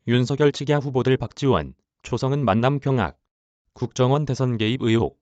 윤석열 측야 후보들 박지원, 초성은 만남 경악, 국정원 대선 개입 의혹.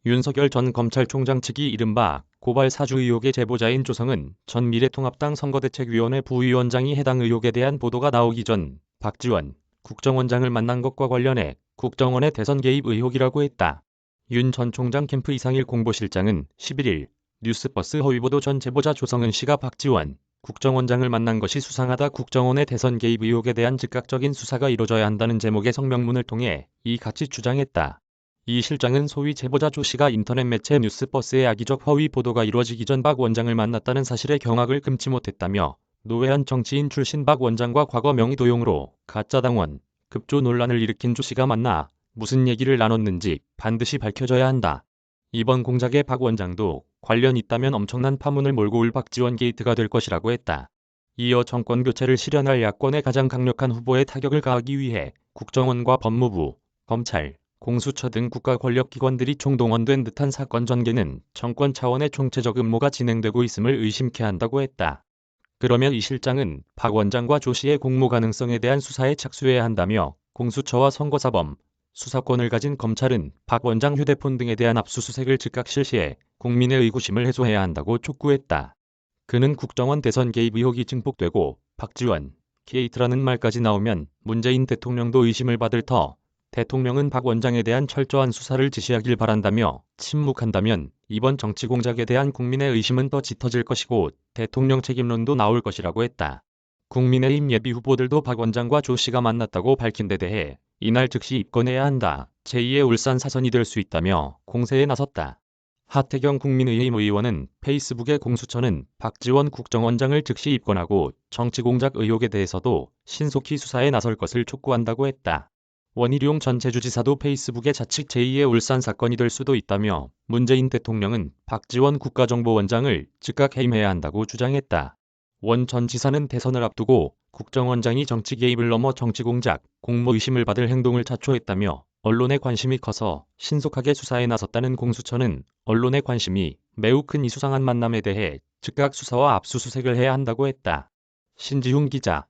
윤석열 전 검찰총장 측이 이른바 고발 사주 의혹의 제보자인 초성은 전 미래통합당 선거대책위원회 부위원장이 해당 의혹에 대한 보도가 나오기 전 박지원 국정원장을 만난 것과 관련해 국정원의 대선 개입 의혹이라고 했다. 윤 전 총장 캠프 이상일 공보실장은 11일 뉴스버스 허위보도 전 제보자 조성은 씨가 박지원 국정원장을 만난 것이 수상하다, 국정원의 대선 개입 의혹에 대한 즉각적인 수사가 이뤄져야 한다는 제목의 성명문을 통해 이같이 주장했다. 이 실장은 소위 제보자 조 씨가 인터넷 매체 뉴스버스의 악의적 허위 보도가 이루어지기 전 박 원장을 만났다는 사실에 경악을 금치 못했다며 노회한 정치인 출신 박 원장과 과거 명의 도용으로 가짜당원, 급조 논란을 일으킨 조 씨가 만나 무슨 얘기를 나눴는지 반드시 밝혀져야 한다. 이번 공작에 박 원장도 관련 있다면 엄청난 파문을 몰고 올 박지원 게이트가 될 것이라고 했다. 이어 정권교체를 실현할 야권의 가장 강력한 후보에 타격을 가하기 위해 국정원과 법무부, 검찰, 공수처 등 국가 권력기관들이 총동원된 듯한 사건 전개는 정권 차원의 총체적 음모가 진행되고 있음을 의심케 한다고 했다. 그러면 이 실장은 박 원장과 조 씨의 공모 가능성에 대한 수사에 착수해야 한다며 공수처와 선거사범, 수사권을 가진 검찰은 박 원장 휴대폰 등에 대한 압수수색을 즉각 실시해 국민의 의구심을 해소해야 한다고 촉구했다. 그는 국정원 대선 개입 의혹이 증폭되고 박지원 게이트라는 말까지 나오면 문재인 대통령도 의심을 받을 터 대통령은 박 원장에 대한 철저한 수사를 지시하길 바란다며 침묵한다면 이번 정치 공작에 대한 국민의 의심은 더 짙어질 것이고 대통령 책임론도 나올 것이라고 했다. 국민의힘 예비 후보들도 박 원장과 조 씨가 만났다고 밝힌 데 대해 이날 즉시 입건해야 한다, 제2의 울산 사선이 될 수 있다며 공세에 나섰다. 하태경 국민의힘 의원은 페이스북에 공수처는 박지원 국정원장을 즉시 입건하고 정치공작 의혹에 대해서도 신속히 수사에 나설 것을 촉구한다고 했다. 원희룡 전 제주지사도 페이스북에 자칫 제2의 울산 사건이 될 수도 있다며 문재인 대통령은 박지원 국가정보원장을 즉각 해임해야 한다고 주장했다. 원 전 지사는 대선을 앞두고 국정원장이 정치 개입을 넘어 정치공작, 공모 의심을 받을 행동을 자초했다며 언론의 관심이 커서 신속하게 수사에 나섰다는 공수처는 언론의 관심이 매우 큰 이 수상한 만남에 대해 즉각 수사와 압수수색을 해야 한다고 했다. 신지훈 기자.